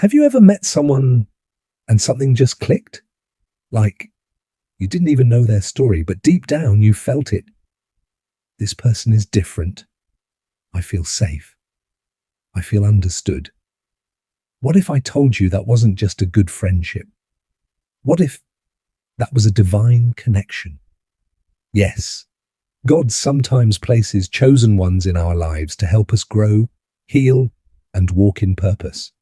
Have you ever met someone and something just clicked? Like you didn't even know their story, but deep down you felt it. This person is different. I feel safe. I feel understood. What if I told you that wasn't just a good friendship? What if that was a divine connection? Yes, God sometimes places chosen ones in our lives to help us grow, heal, and walk in purpose.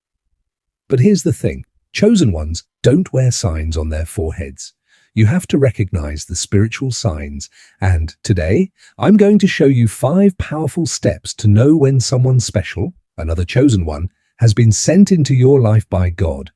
But here's the thing, chosen ones don't wear signs on their foreheads. You have to recognize the spiritual signs, and today I'm going to show you 5 powerful steps to know when someone special, another chosen one, has been sent into your life by God.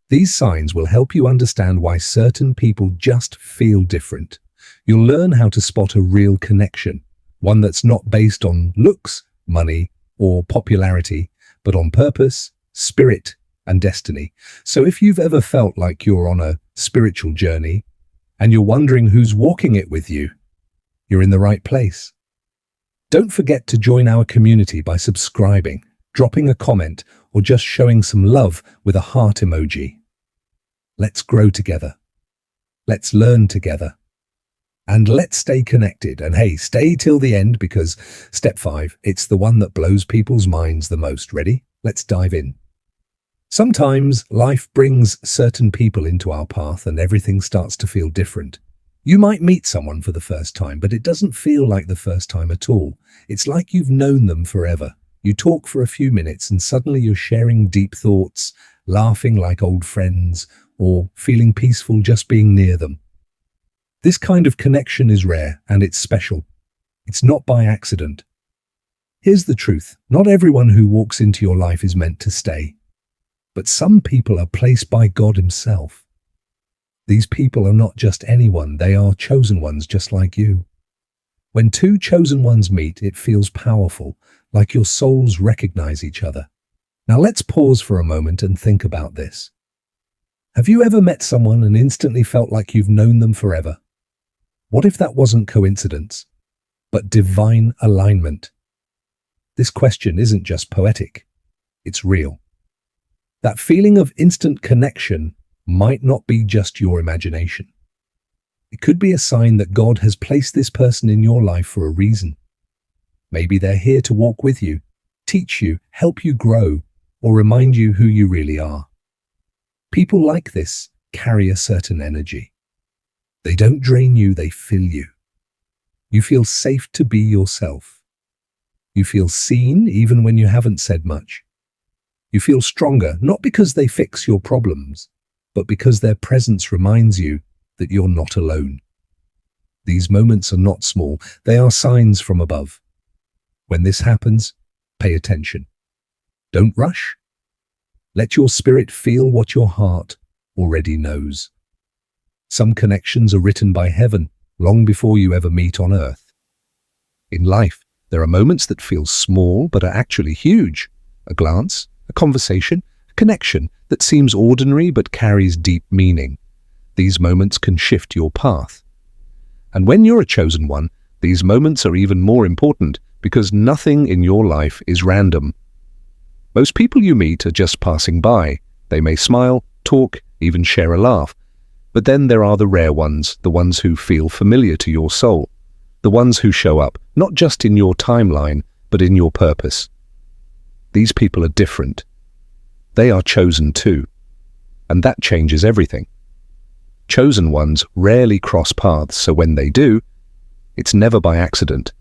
These signs will help you understand why certain people just feel different. You'll learn how to spot a real connection, one that's not based on looks, money, or popularity, but on purpose, spirit, and destiny. So if you've ever felt like you're on a spiritual journey and you're wondering who's walking it with you, you're in the right place. Don't forget to join our community by subscribing, dropping a comment, or just showing some love with a heart emoji. Let's grow together. Let's learn together. And let's stay connected. And hey, stay till the end because step 5, it's the one that blows people's minds the most. Ready? Let's dive in. Sometimes life brings certain people into our path and everything starts to feel different. You might meet someone for the first time, but it doesn't feel like the first time at all. It's like you've known them forever. You talk for a few minutes and suddenly you're sharing deep thoughts, laughing like old friends, or feeling peaceful just being near them. This kind of connection is rare and it's special. It's not by accident. Here's the truth. Not everyone who walks into your life is meant to stay. But some people are placed by God Himself. These people are not just anyone, they are chosen ones just like you. When 2 chosen ones meet, it feels powerful, like your souls recognize each other. Now let's pause for a moment and think about this. Have you ever met someone and instantly felt like you've known them forever? What if that wasn't coincidence, but divine alignment? This question isn't just poetic, it's real. That feeling of instant connection might not be just your imagination. It could be a sign that God has placed this person in your life for a reason. Maybe they're here to walk with you, teach you, help you grow, or remind you who you really are. People like this carry a certain energy. They don't drain you, they fill you. You feel safe to be yourself. You feel seen even when you haven't said much. You feel stronger, not because they fix your problems, but because their presence reminds you that you're not alone. These moments are not small, they are signs from above. When this happens, pay attention. Don't rush. Let your spirit feel what your heart already knows. Some connections are written by heaven long before you ever meet on earth. In life, there are moments that feel small but are actually huge. A glance, a conversation, a connection that seems ordinary but carries deep meaning. These moments can shift your path. And when you're a chosen one, these moments are even more important because nothing in your life is random. Most people you meet are just passing by. They may smile, talk, even share a laugh. But then there are the rare ones, the ones who feel familiar to your soul, the ones who show up not just in your timeline, but in your purpose. These people are different. They are chosen too. And that changes everything. Chosen ones rarely cross paths, so when they do, it's never by accident.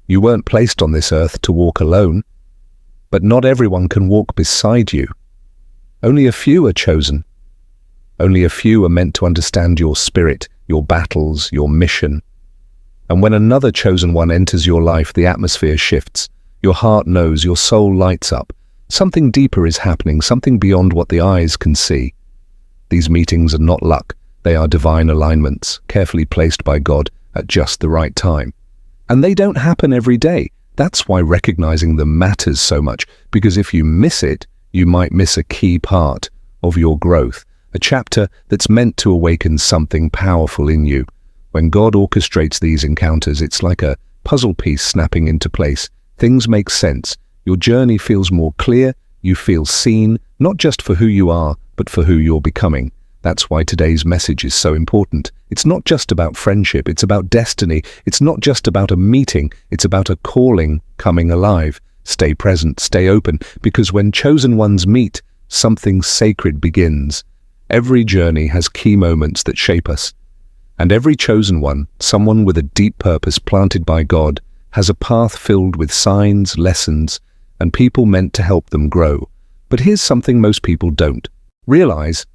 You weren't placed on this earth to walk alone, but not everyone can walk beside you. Only a few are chosen. Only a few are meant to understand your spirit, your battles, your mission. And when another chosen one enters your life, the atmosphere shifts. Your heart knows, your soul lights up. Something deeper is happening, something beyond what the eyes can see. These meetings are not luck. They are divine alignments, carefully placed by God at just the right time. And they don't happen every day. That's why recognizing them matters so much, because if you miss it, you might miss a key part of your growth, a chapter that's meant to awaken something powerful in you. When God orchestrates these encounters, it's like a puzzle piece snapping into place. Things make sense. Your journey feels more clear, You feel seen, not just for who you are, but for who you're becoming. That's why today's message is so important. It's not just about friendship, it's about destiny. It's not just about a meeting, it's about a calling coming alive. Stay present, stay open, because when chosen ones meet, something sacred begins. Every journey has key moments that shape us. And every chosen one, someone with a deep purpose planted by God, has a path filled with signs, lessons, and people meant to help them grow. But here's something most people don't realize.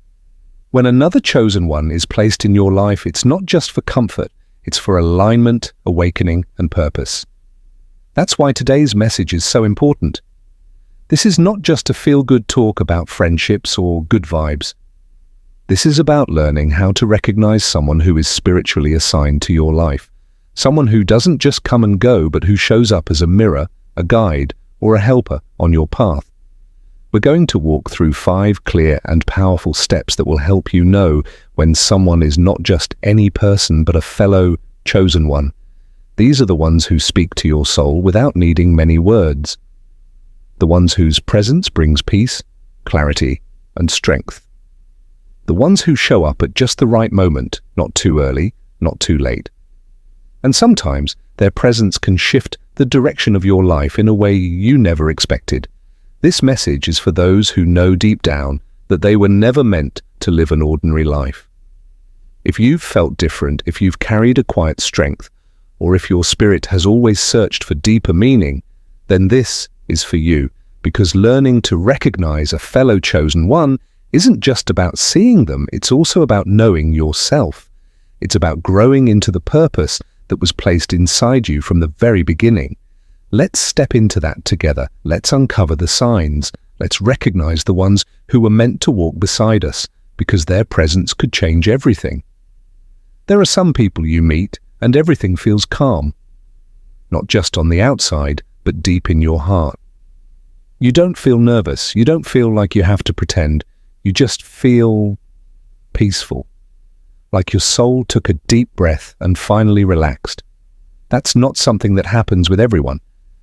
When another chosen one is placed in your life, it's not just for comfort, it's for alignment, awakening, and purpose. That's why today's message is so important. This is not just a feel-good talk about friendships or good vibes. This is about learning how to recognize someone who is spiritually assigned to your life. Someone who doesn't just come and go, but who shows up as a mirror, a guide, or a helper on your path. We're going to walk through 5 clear and powerful steps that will help you know when someone is not just any person, but a fellow chosen one. These are the ones who speak to your soul without needing many words. The ones whose presence brings peace, clarity, and strength. The ones who show up at just the right moment, not too early, not too late. And sometimes their presence can shift the direction of your life in a way you never expected. This message is for those who know deep down that they were never meant to live an ordinary life. If you've felt different, if you've carried a quiet strength, or if your spirit has always searched for deeper meaning, then this is for you, because learning to recognize a fellow chosen one isn't just about seeing them, it's also about knowing yourself. It's about growing into the purpose that was placed inside you from the very beginning. Let's step into that together. Let's uncover the signs. Let's recognize the ones who were meant to walk beside us, because their presence could change everything. There are some people you meet, and everything feels calm. Not just on the outside, but deep in your heart. You don't feel nervous. You don't feel like you have to pretend. You just feel peaceful. Like your soul took a deep breath and finally relaxed. That's not something that happens with everyone.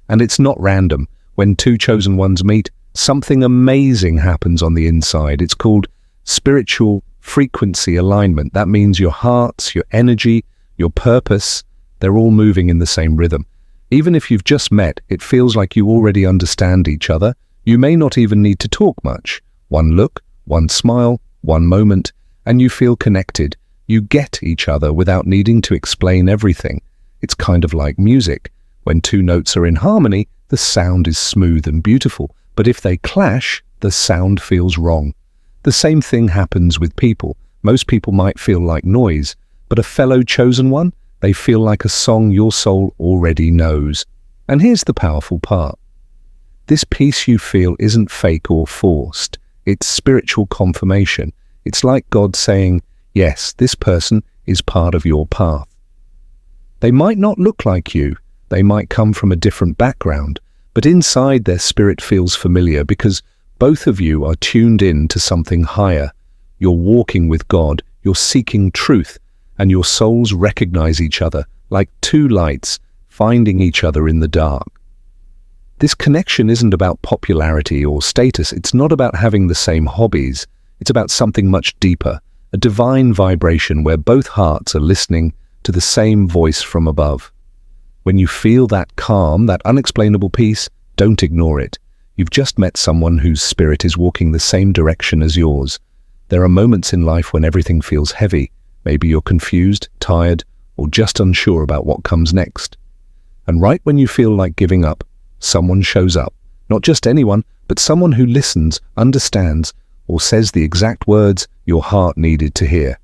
And it's not random. When 2 chosen ones meet, something amazing happens on the inside. It's called spiritual frequency alignment. That means your hearts, your energy, your purpose, they're all moving in the same rhythm. Even if you've just met, it feels like you already understand each other. You may not even need to talk much. One look, one smile, one moment, and you feel connected. You get each other without needing to explain everything. It's kind of like music. When 2 notes are in harmony, the sound is smooth and beautiful. But if they clash, the sound feels wrong. The same thing happens with people. Most people might feel like noise, but a fellow chosen one, they feel like a song your soul already knows. And here's the powerful part. This peace you feel isn't fake or forced. It's spiritual confirmation. It's like God saying, yes, this person is part of your path. They might not look like you. They might come from a different background, but inside their spirit feels familiar because both of you are tuned in to something higher. You're walking with God, you're seeking truth, and your souls recognize each other like 2 lights finding each other in the dark. This connection isn't about popularity or status. It's not about having the same hobbies. It's about something much deeper, a divine vibration where both hearts are listening to the same voice from above. When you feel that calm, that unexplainable peace, don't ignore it. You've just met someone whose spirit is walking the same direction as yours. There are moments in life when everything feels heavy. Maybe you're confused, tired, or just unsure about what comes next. And right when you feel like giving up, someone shows up. Not just anyone, but someone who listens, understands, or says the exact words your heart needed to hear.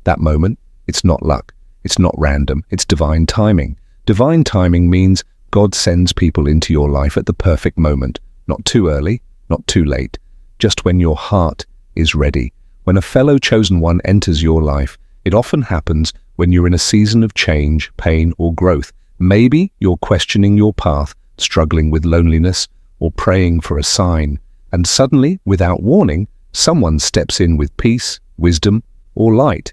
That moment, it's not luck. It's not random. It's divine timing. Divine timing means God sends people into your life at the perfect moment. Not too early, not too late. Just when your heart is ready. When a fellow chosen one enters your life, it often happens when you're in a season of change, pain, or growth. Maybe you're questioning your path, struggling with loneliness, or praying for a sign. And suddenly, without warning, someone steps in with peace, wisdom, or light.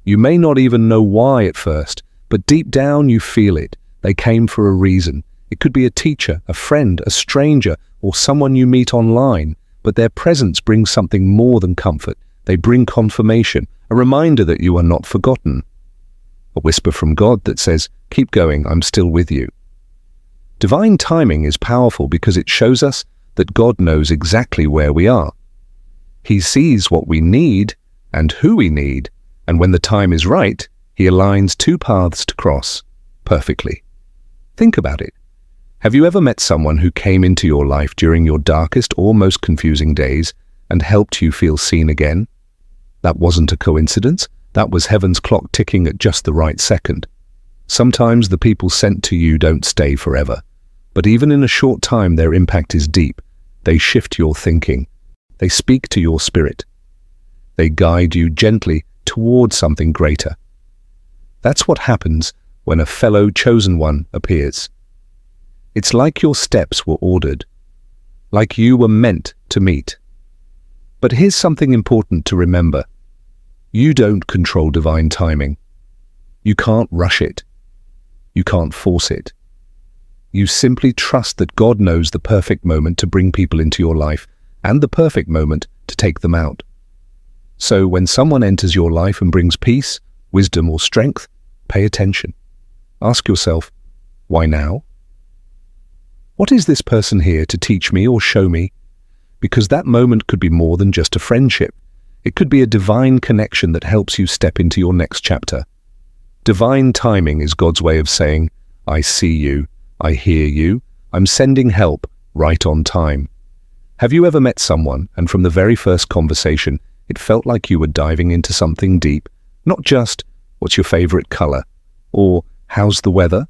You may not even know why at first, but deep down you feel it. They came for a reason. It could be a teacher, a friend, a stranger, or someone you meet online, but their presence brings something more than comfort. They bring confirmation, a reminder that you are not forgotten. A whisper from God that says, "Keep going, I'm still with you." Divine timing is powerful because it shows us that God knows exactly where we are. He sees what we need and who we need, and when the time is right, He aligns two paths to cross perfectly. Think about it. Have you ever met someone who came into your life during your darkest or most confusing days and helped you feel seen again? That wasn't a coincidence. That was heaven's clock ticking at just the right second. Sometimes the people sent to you don't stay forever, but even in a short time their impact is deep. They shift your thinking. They speak to your spirit. They guide you gently towards something greater. That's what happens when a fellow chosen one appears. It's like your steps were ordered, like you were meant to meet. But here's something important to remember. You don't control divine timing. You can't rush it. You can't force it. You simply trust that God knows the perfect moment to bring people into your life and the perfect moment to take them out. So when someone enters your life and brings peace, wisdom, or strength, pay attention. Ask yourself, why now? What is this person here to teach me or show me? Because that moment could be more than just a friendship. It could be a divine connection that helps you step into your next chapter. Divine timing is God's way of saying, I see you, I hear you, I'm sending help right on time. Have you ever met someone and from the very first conversation, it felt like you were diving into something deep? Not just, what's your favorite color? Or, how's the weather?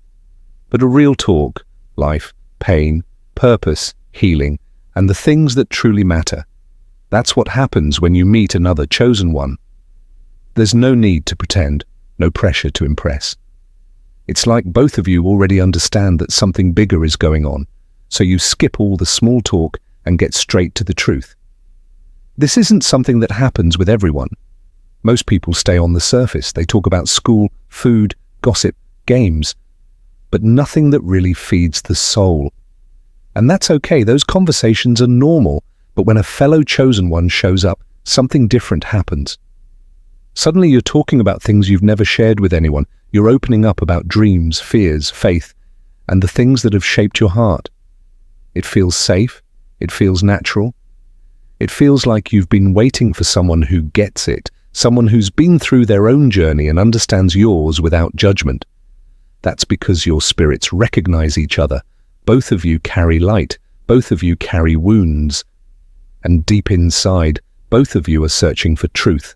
But a real talk, life, pain, purpose, healing, and the things that truly matter. That's what happens when you meet another chosen one. There's no need to pretend, no pressure to impress. It's like both of you already understand that something bigger is going on, so you skip all the small talk and get straight to the truth. This isn't something that happens with everyone. Most people stay on the surface. They talk about school, food, gossip, games, but nothing that really feeds the soul. And that's okay, those conversations are normal, but when a fellow chosen one shows up, something different happens. Suddenly you're talking about things you've never shared with anyone. You're opening up about dreams, fears, faith, and the things that have shaped your heart. It feels safe. It feels natural. It feels like you've been waiting for someone who gets it, someone who's been through their own journey and understands yours without judgment. That's because your spirits recognize each other. Both of you carry light. Both of you carry wounds. And deep inside, both of you are searching for truth.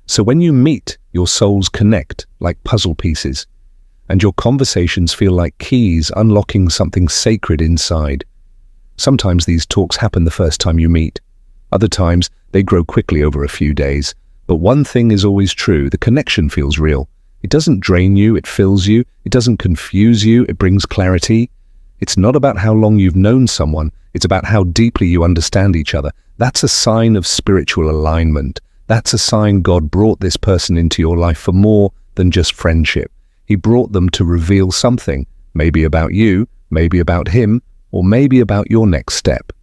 So when you meet, your souls connect like puzzle pieces, and your conversations feel like keys unlocking something sacred inside. Sometimes these talks happen the first time you meet. Other times, they grow quickly over a few days. But one thing is always true, the connection feels real. It doesn't drain you, it fills you. It doesn't confuse you, it brings clarity. It's not about how long you've known someone, it's about how deeply you understand each other. That's a sign of spiritual alignment. That's a sign God brought this person into your life for more than just friendship. He brought them to reveal something, maybe about you, maybe about him, or maybe about your next step.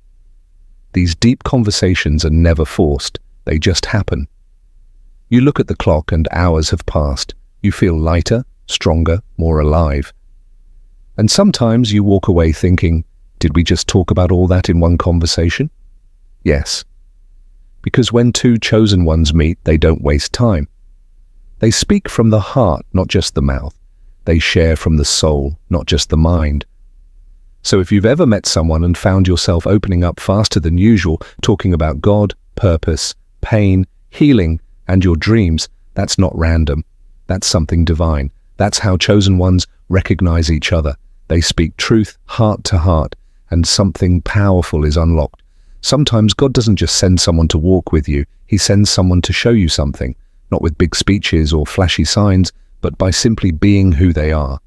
These deep conversations are never forced, they just happen. You look at the clock and hours have passed. You feel lighter, stronger, more alive. And sometimes you walk away thinking, did we just talk about all that in one conversation? Yes. Because when two chosen ones meet, they don't waste time. They speak from the heart, not just the mouth. They share from the soul, not just the mind. So if you've ever met someone and found yourself opening up faster than usual, talking about God, purpose, pain, healing, and your dreams, that's not random. That's something divine. That's how chosen ones recognize each other. They speak truth, heart to heart, and something powerful is unlocked. Sometimes God doesn't just send someone to walk with you, He sends someone to show you something, not with big speeches or flashy signs, but by simply being who they are.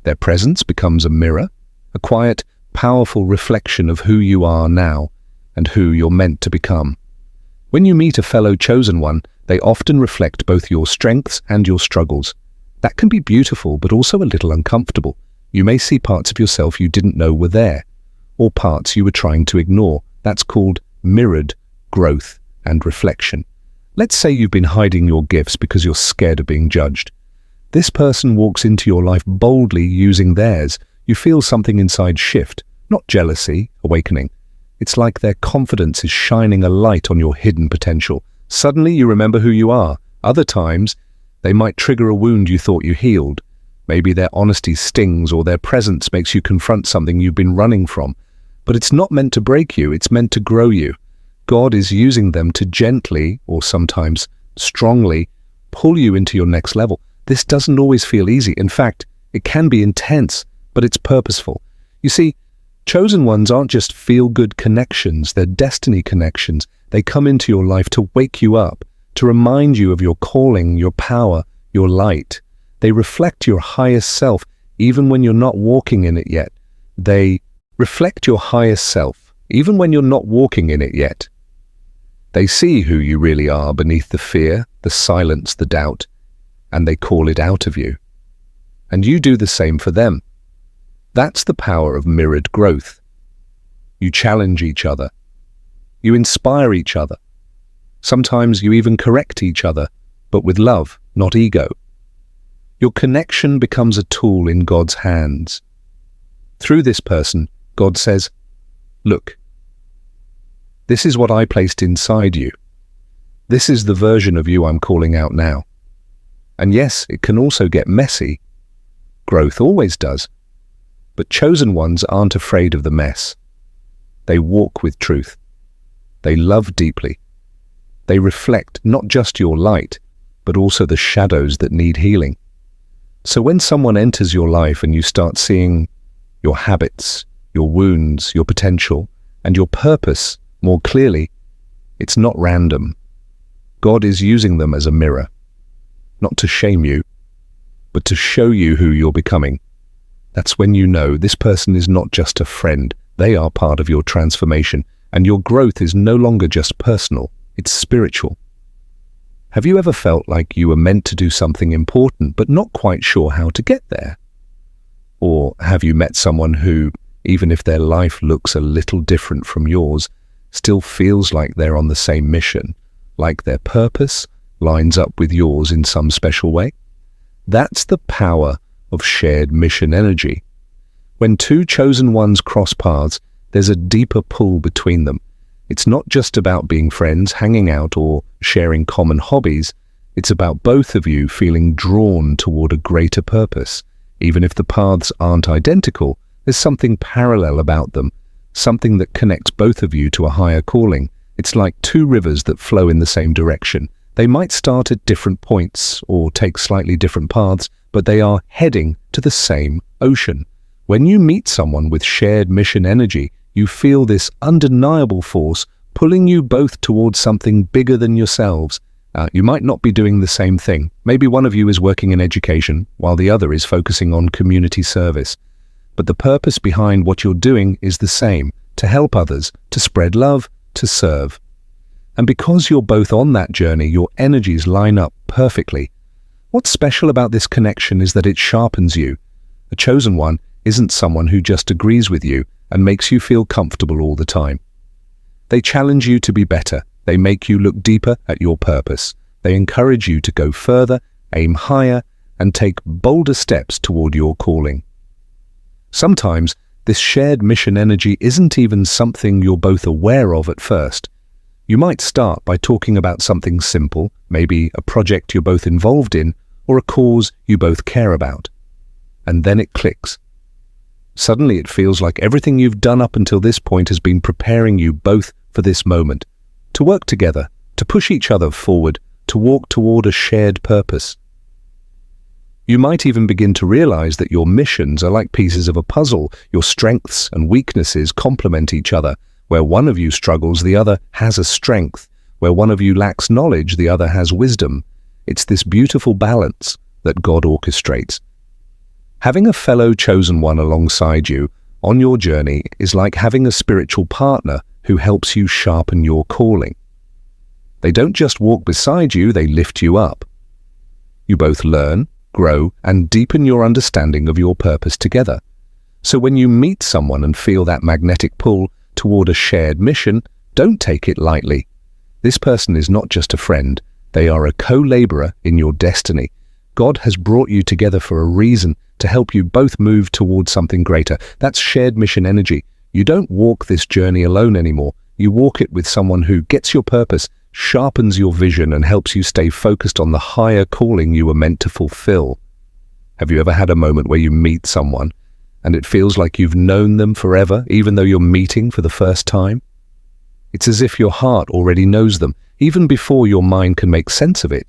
Their presence becomes a mirror, a quiet, powerful reflection of who you are now and who you're meant to become. When you meet a fellow chosen one, they often reflect both your strengths and your struggles. That can be beautiful, but also a little uncomfortable. You may see parts of yourself you didn't know were there, or parts you were trying to ignore. That's called mirrored growth and reflection. Let's say you've been hiding your gifts because you're scared of being judged. This person walks into your life boldly using theirs. You feel something inside shift, not jealousy, awakening. It's like their confidence is shining a light on your hidden potential. Suddenly you remember who you are. Other times, they might trigger a wound you thought you healed. Maybe their honesty stings or their presence makes you confront something you've been running from. But it's not meant to break you, it's meant to grow you. God is using them to gently, or sometimes strongly, pull you into your next level. This doesn't always feel easy. In fact, it can be intense, but it's purposeful. You see, chosen ones aren't just feel-good connections, they're destiny connections. They come into your life to wake you up, to remind you of your calling, your power, your light. They reflect your highest self, even when you're not walking in it yet. They reflect your highest self, even when you're not walking in it yet. They see who you really are beneath the fear, the silence, the doubt, and they call it out of you. And you do the same for them. That's the power of mirrored growth. You challenge each other. You inspire each other. Sometimes you even correct each other, but with love, not ego. Your connection becomes a tool in God's hands. Through this person, God says, "Look, this is what I placed inside you. This is the version of you I'm calling out now." And yes, it can also get messy. Growth always does. But chosen ones aren't afraid of the mess. They walk with truth. They love deeply. They reflect not just your light, but also the shadows that need healing. So when someone enters your life and you start seeing your habits, your wounds, your potential, and your purpose more clearly, it's not random. God is using them as a mirror, not to shame you, but to show you who you're becoming. That's when you know this person is not just a friend, they are part of your transformation, and your growth is no longer just personal, it's spiritual. Have you ever felt like you were meant to do something important, but not quite sure how to get there? Or have you met someone who, even if their life looks a little different from yours, still feels like they're on the same mission, like their purpose lines up with yours in some special way? That's the power of shared mission energy. When two chosen ones cross paths, there's a deeper pull between them. It's not just about being friends, hanging out, or sharing common hobbies. It's about both of you feeling drawn toward a greater purpose. Even if the paths aren't identical, there's something parallel about them, something that connects both of you to a higher calling. It's like two rivers that flow in the same direction. They might start at different points or take slightly different paths, but they are heading to the same ocean. When you meet someone with shared mission energy, you feel this undeniable force pulling you both towards something bigger than yourselves. You might not be doing the same thing. Maybe one of you is working in education, while the other is focusing on community service. But the purpose behind what you're doing is the same: to help others, to spread love, to serve. And because you're both on that journey, your energies line up perfectly. What's special about this connection is that it sharpens you. A chosen one isn't someone who just agrees with you and makes you feel comfortable all the time. They challenge you to be better. They make you look deeper at your purpose. They encourage you to go further, aim higher, and take bolder steps toward your calling. Sometimes, this shared mission energy isn't even something you're both aware of at first. You might start by talking about something simple, maybe a project you're both involved in, or a cause you both care about. And then it clicks. Suddenly it feels like everything you've done up until this point has been preparing you both for this moment, to work together, to push each other forward, to walk toward a shared purpose. You might even begin to realize that your missions are like pieces of a puzzle. Your strengths and weaknesses complement each other. Where one of you struggles, the other has a strength. Where one of you lacks knowledge, the other has wisdom. It's this beautiful balance that God orchestrates. Having a fellow chosen one alongside you on your journey is like having a spiritual partner who helps you sharpen your calling. They don't just walk beside you, they lift you up. You both learn, grow, and deepen your understanding of your purpose together. So when you meet someone and feel that magnetic pull toward a shared mission, don't take it lightly. This person is not just a friend, they are a co-laborer in your destiny. God has brought you together for a reason, to help you both move towards something greater. That's shared mission energy. You don't walk this journey alone anymore. You walk it with someone who gets your purpose, sharpens your vision, and helps you stay focused on the higher calling you were meant to fulfill. Have you ever had a moment where you meet someone and it feels like you've known them forever, even though you're meeting for the first time? It's as if your heart already knows them, even before your mind can make sense of it.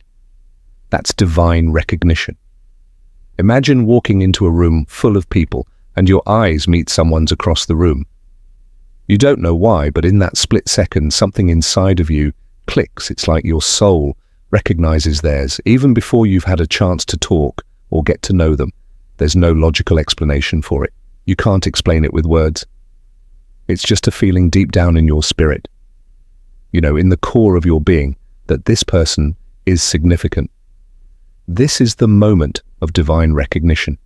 That's divine recognition. Imagine walking into a room full of people and your eyes meet someone's across the room. You don't know why, but in that split second, something inside of you clicks. It's like your soul recognizes theirs, even before you've had a chance to talk or get to know them. There's no logical explanation for it. You can't explain it with words. It's just a feeling deep down in your spirit, in the core of your being, that this person is significant. This is the moment of divine recognition.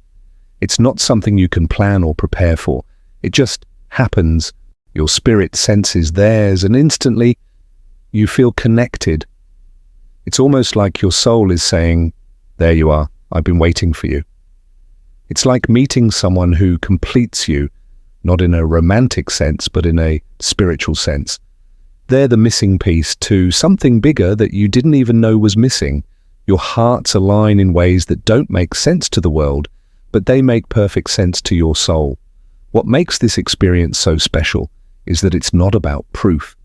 It's not something you can plan or prepare for. It just happens. Your spirit senses theirs, and instantly you feel connected. It's almost like your soul is saying, "There you are, I've been waiting for you." It's like meeting someone who completes you, not in a romantic sense, but in a spiritual sense. They're the missing piece to something bigger that you didn't even know was missing. Your hearts align in ways that don't make sense to the world, but they make perfect sense to your soul. What makes this experience so special is that it's not about proof.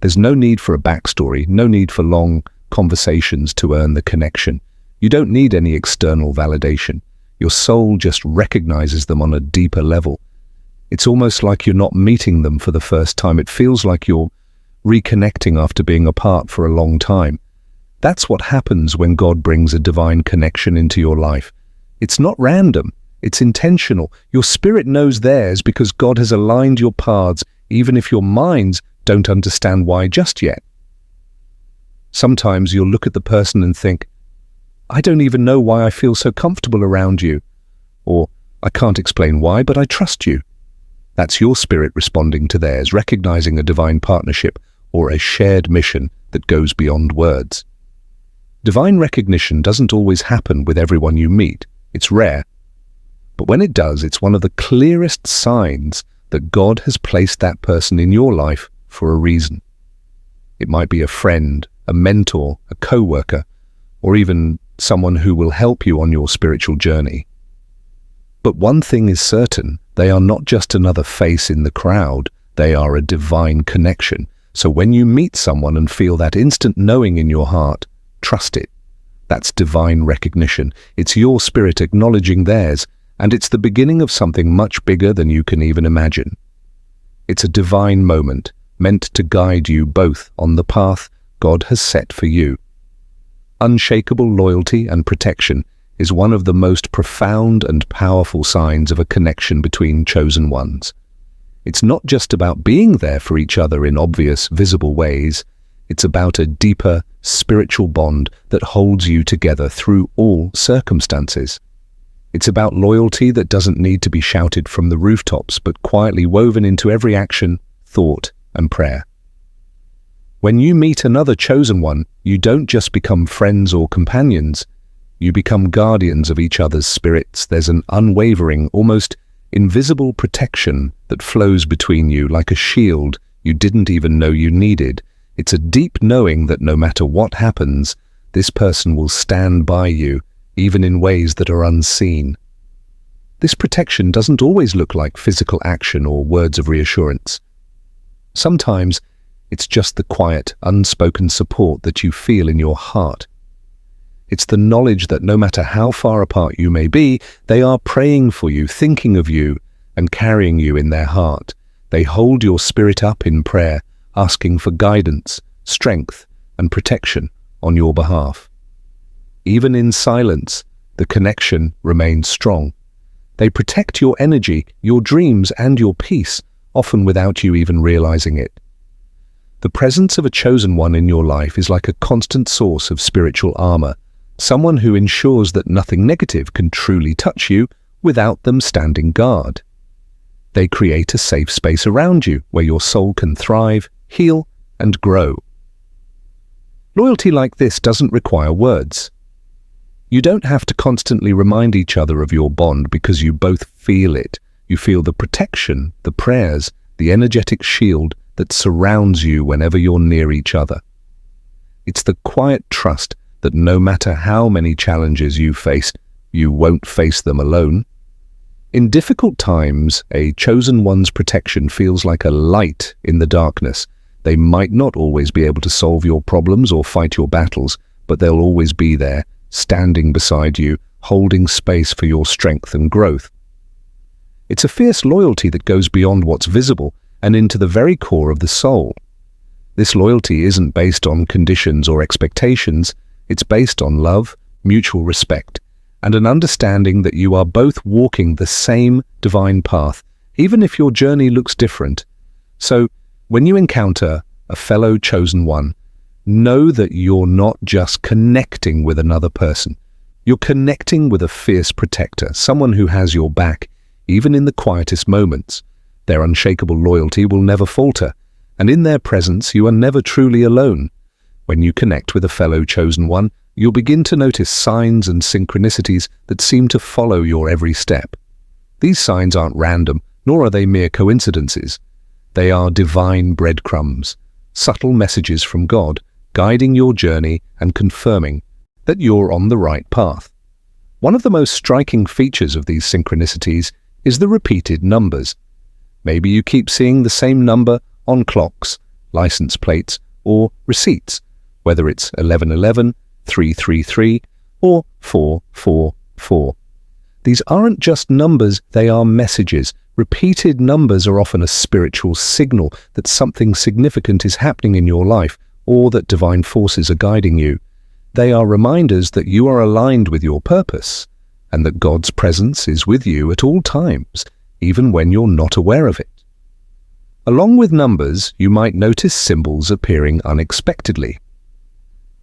There's no need for a backstory, no need for long conversations to earn the connection. You don't need any external validation. Your soul just recognizes them on a deeper level. It's almost like you're not meeting them for the first time. It feels like you're reconnecting after being apart for a long time. That's what happens when God brings a divine connection into your life. It's not random, it's intentional. Your spirit knows theirs because God has aligned your paths, even if your minds don't understand why just yet. Sometimes you'll look at the person and think, "I don't even know why I feel so comfortable around you," or "I can't explain why, but I trust you." That's your spirit responding to theirs, recognizing a divine partnership or a shared mission that goes beyond words. Divine recognition doesn't always happen with everyone you meet. It's rare. But when it does, it's one of the clearest signs that God has placed that person in your life for a reason. It might be a friend, a mentor, a co-worker, or even someone who will help you on your spiritual journey. But one thing is certain, they are not just another face in the crowd, they are a divine connection. So when you meet someone and feel that instant knowing in your heart, trust it. That's divine recognition. It's your spirit acknowledging theirs, and it's the beginning of something much bigger than you can even imagine. It's a divine moment, meant to guide you both on the path God has set for you. Unshakable loyalty and protection is one of the most profound and powerful signs of a connection between chosen ones. It's not just about being there for each other in obvious, visible ways. It's about a deeper, spiritual bond that holds you together through all circumstances. It's about loyalty that doesn't need to be shouted from the rooftops, but quietly woven into every action, thought, and prayer. When you meet another chosen one, you don't just become friends or companions. You become guardians of each other's spirits. There's an unwavering, almost invisible protection that flows between you like a shield you didn't even know you needed. It's a deep knowing that no matter what happens, this person will stand by you, even in ways that are unseen. This protection doesn't always look like physical action or words of reassurance. Sometimes it's just the quiet, unspoken support that you feel in your heart. It's the knowledge that no matter how far apart you may be, they are praying for you, thinking of you, and carrying you in their heart. They hold your spirit up in prayer, asking for guidance, strength, and protection on your behalf. Even in silence, the connection remains strong. They protect your energy, your dreams, and your peace, often without you even realizing it. The presence of a chosen one in your life is like a constant source of spiritual armor, someone who ensures that nothing negative can truly touch you without them standing guard. They create a safe space around you where your soul can thrive, heal, and grow. Loyalty like this doesn't require words. You don't have to constantly remind each other of your bond because you both feel it. You feel the protection, the prayers, the energetic shield that surrounds you whenever you're near each other. It's the quiet trust that no matter how many challenges you face, you won't face them alone. In difficult times, a chosen one's protection feels like a light in the darkness. They might not always be able to solve your problems or fight your battles, but they'll always be there, standing beside you, holding space for your strength and growth. It's a fierce loyalty that goes beyond what's visible and into the very core of the soul. This loyalty isn't based on conditions or expectations. It's based on love, mutual respect, and an understanding that you are both walking the same divine path, even if your journey looks different. So, when you encounter a fellow chosen one, know that you're not just connecting with another person. You're connecting with a fierce protector, someone who has your back, even in the quietest moments. Their unshakable loyalty will never falter, and in their presence you are never truly alone. When you connect with a fellow chosen one, you'll begin to notice signs and synchronicities that seem to follow your every step. These signs aren't random, nor are they mere coincidences. They are divine breadcrumbs, subtle messages from God, guiding your journey and confirming that you're on the right path. One of the most striking features of these synchronicities is the repeated numbers. Maybe you keep seeing the same number on clocks, license plates, or receipts, whether it's 1111, 333, or 444. These aren't just numbers, they are messages. Repeated numbers are often a spiritual signal that something significant is happening in your life or that divine forces are guiding you. They are reminders that you are aligned with your purpose and that God's presence is with you at all times, even when you're not aware of it. Along with numbers, you might notice symbols appearing unexpectedly.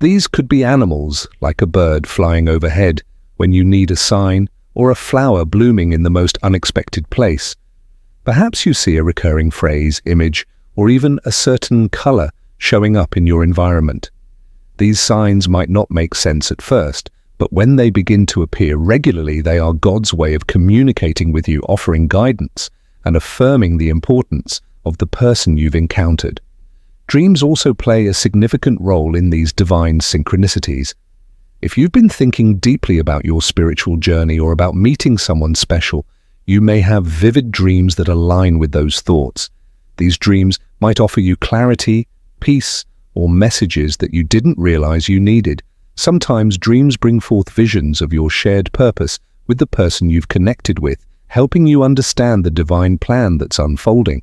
These could be animals, like a bird flying overhead when you need a sign, or a flower blooming in the most unexpected place. Perhaps you see a recurring phrase, image, or even a certain color showing up in your environment. These signs might not make sense at first, but when they begin to appear regularly, they are God's way of communicating with you, offering guidance and affirming the importance of the person you've encountered. Dreams also play a significant role in these divine synchronicities. If you've been thinking deeply about your spiritual journey or about meeting someone special, you may have vivid dreams that align with those thoughts. These dreams might offer you clarity, peace, or messages that you didn't realize you needed. Sometimes dreams bring forth visions of your shared purpose with the person you've connected with, helping you understand the divine plan that's unfolding.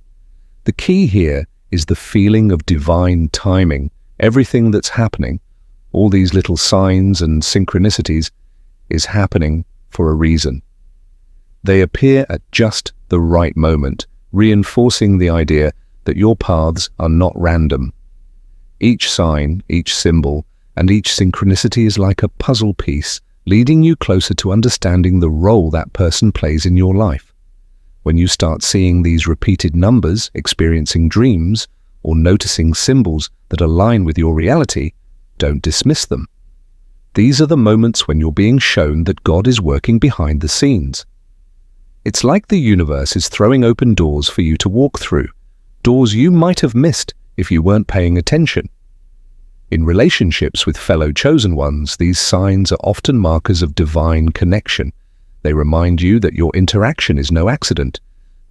The key here is the feeling of divine timing. Everything that's happening, all these little signs and synchronicities, is happening for a reason. They appear at just the right moment, reinforcing the idea that your paths are not random. Each sign, each symbol, and each synchronicity is like a puzzle piece, leading you closer to understanding the role that person plays in your life. When you start seeing these repeated numbers, experiencing dreams, or noticing symbols that align with your reality, don't dismiss them. These are the moments when you're being shown that God is working behind the scenes. It's like the universe is throwing open doors for you to walk through, doors you might have missed if you weren't paying attention. In relationships with fellow chosen ones, these signs are often markers of divine connection. They remind you that your interaction is no accident.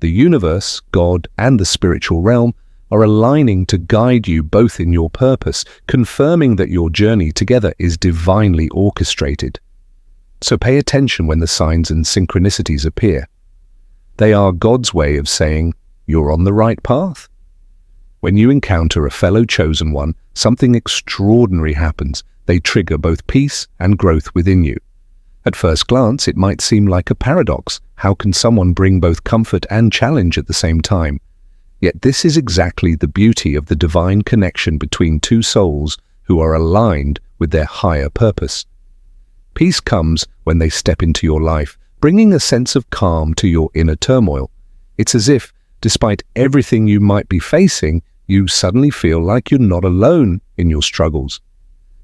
The universe, God, and the spiritual realm are aligning to guide you both in your purpose, confirming that your journey together is divinely orchestrated. So pay attention when the signs and synchronicities appear. They are God's way of saying, you're on the right path. When you encounter a fellow chosen one, something extraordinary happens. They trigger both peace and growth within you. At first glance, it might seem like a paradox. How can someone bring both comfort and challenge at the same time? Yet this is exactly the beauty of the divine connection between two souls who are aligned with their higher purpose. Peace comes when they step into your life, bringing a sense of calm to your inner turmoil. It's as if, despite everything you might be facing, you suddenly feel like you're not alone in your struggles.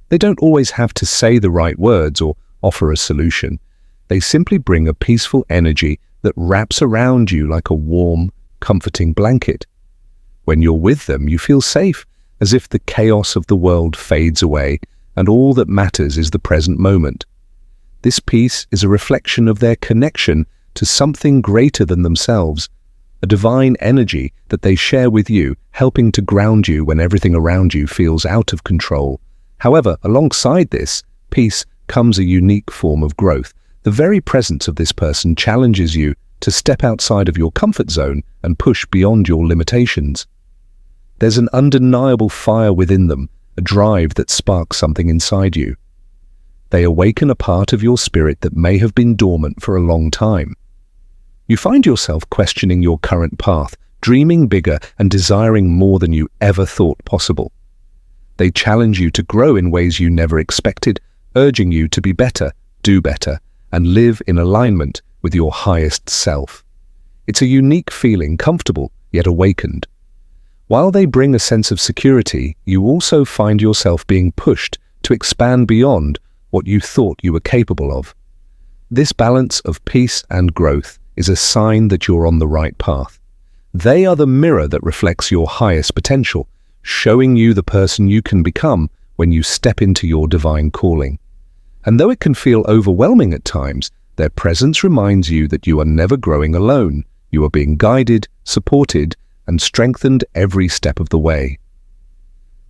They don't always have to say the right words or offer a solution. They simply bring a peaceful energy that wraps around you like a warm, comforting blanket. When you're with them, you feel safe, as if the chaos of the world fades away and all that matters is the present moment. This peace is a reflection of their connection to something greater than themselves, a divine energy that they share with you, helping to ground you when everything around you feels out of control. However, alongside this peace comes a unique form of growth. The very presence of this person challenges you to step outside of your comfort zone and push beyond your limitations. There's an undeniable fire within them, a drive that sparks something inside you. They awaken a part of your spirit that may have been dormant for a long time. You find yourself questioning your current path, dreaming bigger and desiring more than you ever thought possible. They challenge you to grow in ways you never expected, urging you to be better, do better, and live in alignment with your highest self. It's a unique feeling, comfortable yet awakened. While they bring a sense of security, you also find yourself being pushed to expand beyond what you thought you were capable of. This balance of peace and growth is a sign that you're on the right path. They are the mirror that reflects your highest potential, showing you the person you can become when you step into your divine calling. And though it can feel overwhelming at times, their presence reminds you that you are never growing alone. You are being guided, supported, and strengthened every step of the way.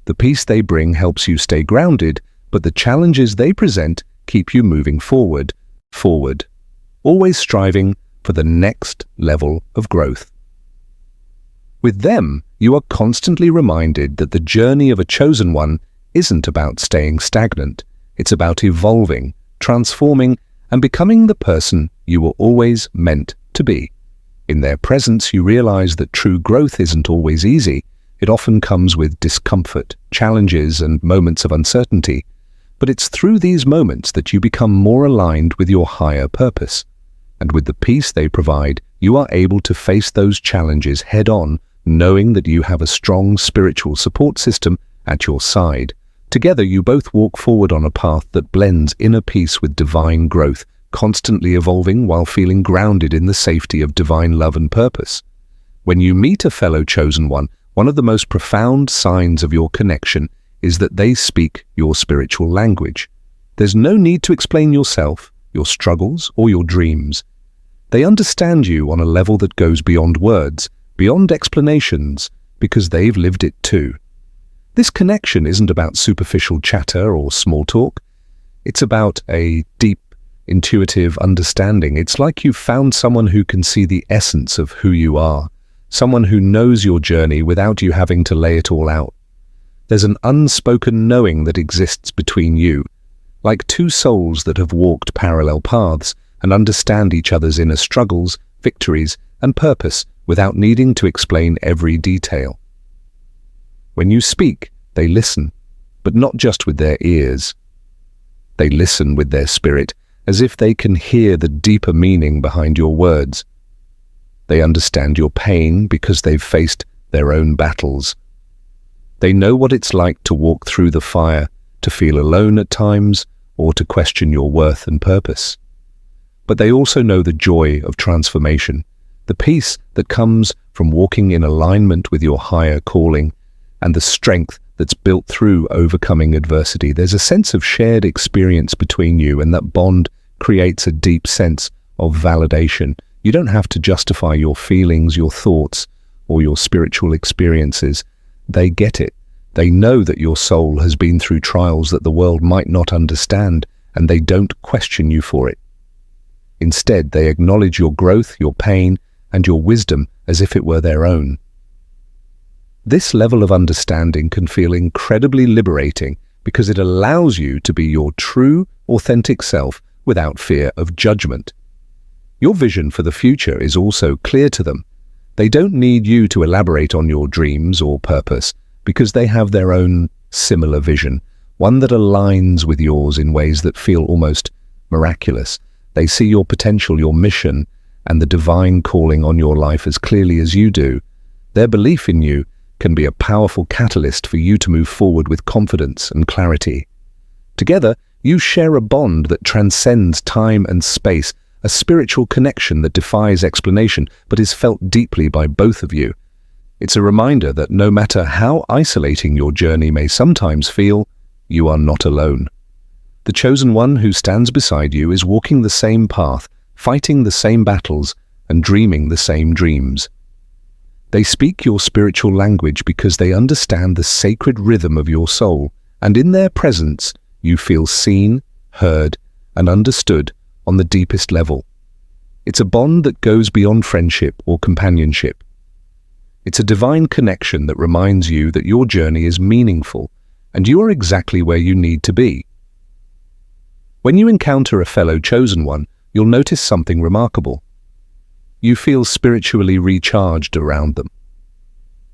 The peace they bring helps you stay grounded, but the challenges they present keep you moving forward, always striving for the next level of growth. With them, you are constantly reminded that the journey of a chosen one isn't about staying stagnant. It's about evolving, transforming, and becoming the person you were always meant to be. In their presence, you realize that true growth isn't always easy. It often comes with discomfort, challenges, and moments of uncertainty. But it's through these moments that you become more aligned with your higher purpose. And with the peace they provide, you are able to face those challenges head-on, knowing that you have a strong spiritual support system at your side. Together, you both walk forward on a path that blends inner peace with divine growth, constantly evolving while feeling grounded in the safety of divine love and purpose. When you meet a fellow chosen one of the most profound signs of your connection is that they speak your spiritual language. There's no need to explain yourself, your struggles, or your dreams. They understand you on a level that goes beyond words, beyond explanations, because they've lived it too. This connection isn't about superficial chatter or small talk. It's about a deep, intuitive understanding. It's like you've found someone who can see the essence of who you are, someone who knows your journey without you having to lay it all out. There's an unspoken knowing that exists between you, like two souls that have walked parallel paths and understand each other's inner struggles, victories, and purpose without needing to explain every detail. When you speak, they listen, but not just with their ears. They listen with their spirit, as if they can hear the deeper meaning behind your words. They understand your pain because they've faced their own battles. They know what it's like to walk through the fire, to feel alone at times, or to question your worth and purpose. But they also know the joy of transformation, the peace that comes from walking in alignment with your higher calling, and the strength that's built through overcoming adversity. There's a sense of shared experience between you, and that bond creates a deep sense of validation. You don't have to justify your feelings, your thoughts, or your spiritual experiences. They get it. They know that your soul has been through trials that the world might not understand, and they don't question you for it. Instead, they acknowledge your growth, your pain, and your wisdom as if it were their own. This level of understanding can feel incredibly liberating because it allows you to be your true, authentic self without fear of judgment. Your vision for the future is also clear to them. They don't need you to elaborate on your dreams or purpose because they have their own similar vision, one that aligns with yours in ways that feel almost miraculous. They see your potential, your mission, and the divine calling on your life as clearly as you do, their belief in you can be a powerful catalyst for you to move forward with confidence and clarity. Together, you share a bond that transcends time and space, a spiritual connection that defies explanation but is felt deeply by both of you. It's a reminder that no matter how isolating your journey may sometimes feel, you are not alone. The chosen one who stands beside you is walking the same path, fighting the same battles, and dreaming the same dreams. They speak your spiritual language because they understand the sacred rhythm of your soul, and in their presence, you feel seen, heard, and understood on the deepest level. It's a bond that goes beyond friendship or companionship. It's a divine connection that reminds you that your journey is meaningful and you are exactly where you need to be. When you encounter a fellow chosen one, you'll notice something remarkable. You feel spiritually recharged around them.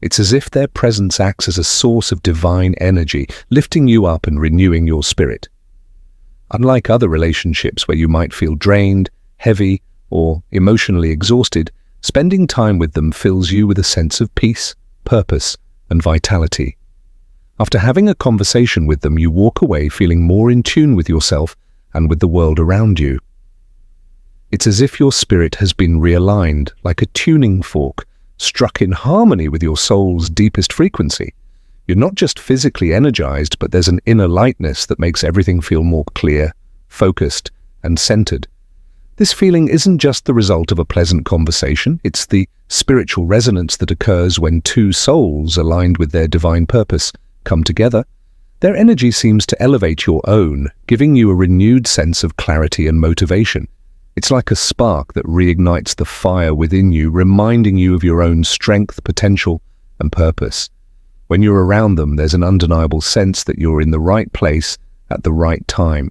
It's as if their presence acts as a source of divine energy, lifting you up and renewing your spirit. Unlike other relationships where you might feel drained, heavy, or emotionally exhausted, spending time with them fills you with a sense of peace, purpose, and vitality. After having a conversation with them, you walk away feeling more in tune with yourself and with the world around you. It's as if your spirit has been realigned, like a tuning fork, struck in harmony with your soul's deepest frequency. You're not just physically energized, but there's an inner lightness that makes everything feel more clear, focused, and centered. This feeling isn't just the result of a pleasant conversation, it's the spiritual resonance that occurs when two souls aligned with their divine purpose come together. Their energy seems to elevate your own, giving you a renewed sense of clarity and motivation. It's like a spark that reignites the fire within you, reminding you of your own strength, potential, and purpose. When you're around them, there's an undeniable sense that you're in the right place at the right time.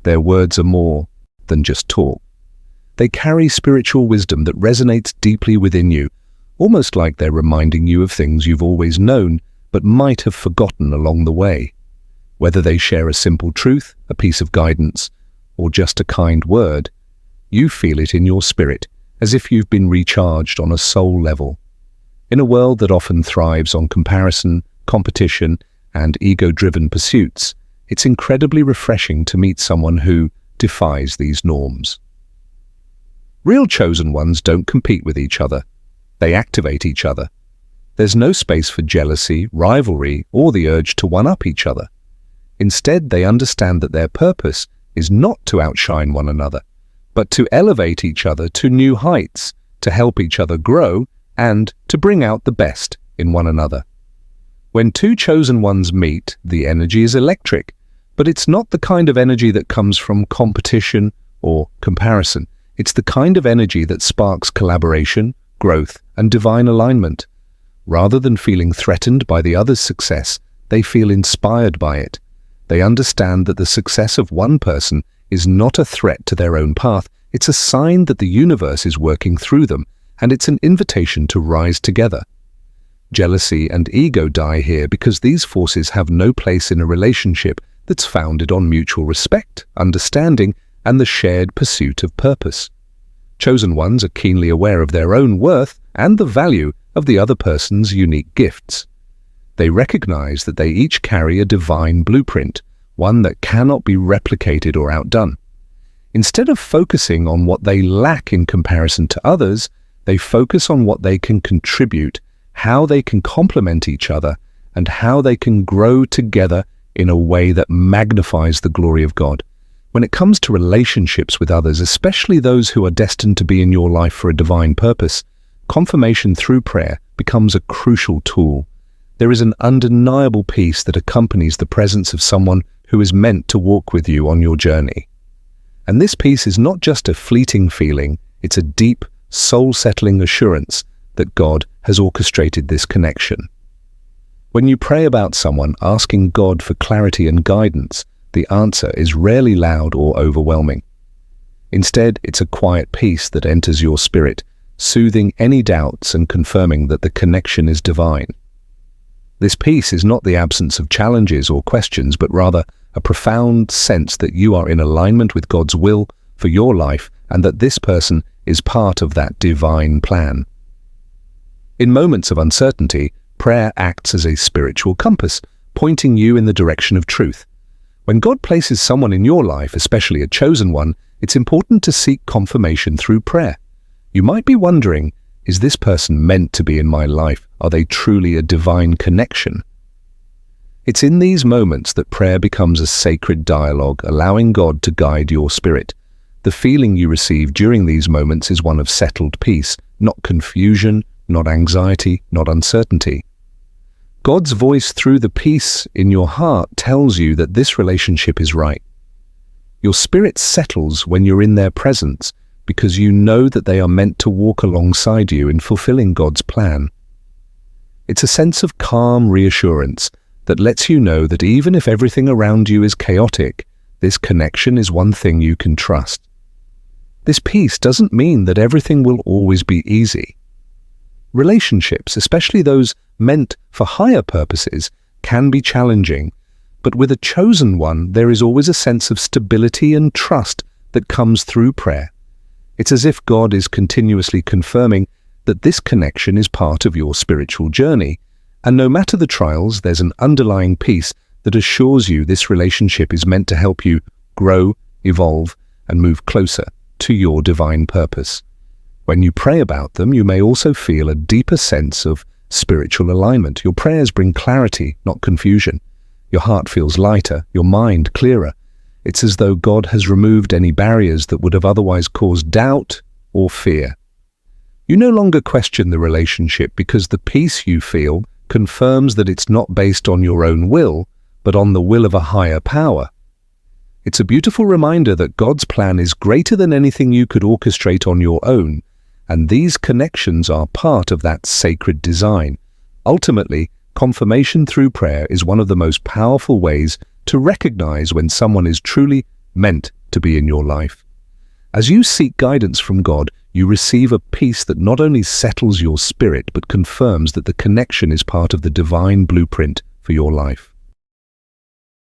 Their words are more than just talk. They carry spiritual wisdom that resonates deeply within you, almost like they're reminding you of things you've always known but might have forgotten along the way. Whether they share a simple truth, a piece of guidance, or just a kind word, you feel it in your spirit, as if you've been recharged on a soul level. In a world that often thrives on comparison, competition, and ego-driven pursuits, it's incredibly refreshing to meet someone who defies these norms. Real chosen ones don't compete with each other. They activate each other. There's no space for jealousy, rivalry, or the urge to one-up each other. Instead, they understand that their purpose is not to outshine one another, but to elevate each other to new heights, to help each other grow, and to bring out the best in one another. When two chosen ones meet, the energy is electric, but it's not the kind of energy that comes from competition or comparison. It's the kind of energy that sparks collaboration, growth, and divine alignment. Rather than feeling threatened by the other's success, they feel inspired by it. They understand that the success of one person is not a threat to their own path. It's a sign that the universe is working through them, and it's an invitation to rise together. Jealousy and ego die here because these forces have no place in a relationship that's founded on mutual respect, understanding, and the shared pursuit of purpose. Chosen ones are keenly aware of their own worth and the value of the other person's unique gifts. They recognize that they each carry a divine blueprint, one that cannot be replicated or outdone. Instead of focusing on what they lack in comparison to others, they focus on what they can contribute, how they can complement each other, and how they can grow together in a way that magnifies the glory of God. When it comes to relationships with others, especially those who are destined to be in your life for a divine purpose, confirmation through prayer becomes a crucial tool. There is an undeniable peace that accompanies the presence of someone who is meant to walk with you on your journey. And this peace is not just a fleeting feeling, it's a deep, soul-settling assurance that God has orchestrated this connection. When you pray about someone asking God for clarity and guidance, the answer is rarely loud or overwhelming. Instead, it's a quiet peace that enters your spirit, soothing any doubts and confirming that the connection is divine. This peace is not the absence of challenges or questions, but rather a profound sense that you are in alignment with God's will for your life and that this person is part of that divine plan. In moments of uncertainty, prayer acts as a spiritual compass, pointing you in the direction of truth. When God places someone in your life, especially a chosen one, it's important to seek confirmation through prayer. You might be wondering, is this person meant to be in my life? Are they truly a divine connection? It's in these moments that prayer becomes a sacred dialogue, allowing God to guide your spirit. The feeling you receive during these moments is one of settled peace, not confusion, not anxiety, not uncertainty. God's voice through the peace in your heart tells you that this relationship is right. Your spirit settles when you're in their presence because you know that they are meant to walk alongside you in fulfilling God's plan. It's a sense of calm reassurance that lets you know that even if everything around you is chaotic, this connection is one thing you can trust. This peace doesn't mean that everything will always be easy. Relationships, especially those meant for higher purposes, can be challenging, but with a chosen one, there is always a sense of stability and trust that comes through prayer. It's as if God is continuously confirming that this connection is part of your spiritual journey, and no matter the trials, there's an underlying peace that assures you this relationship is meant to help you grow, evolve, and move closer to your divine purpose. When you pray about them, you may also feel a deeper sense of spiritual alignment. Your prayers bring clarity, not confusion. Your heart feels lighter, your mind clearer. It's as though God has removed any barriers that would have otherwise caused doubt or fear. You no longer question the relationship because the peace you feel confirms that it's not based on your own will, but on the will of a higher power. It's a beautiful reminder that God's plan is greater than anything you could orchestrate on your own, and these connections are part of that sacred design. Ultimately, confirmation through prayer is one of the most powerful ways to recognize when someone is truly meant to be in your life. As you seek guidance from God, you receive a peace that not only settles your spirit, but confirms that the connection is part of the divine blueprint for your life.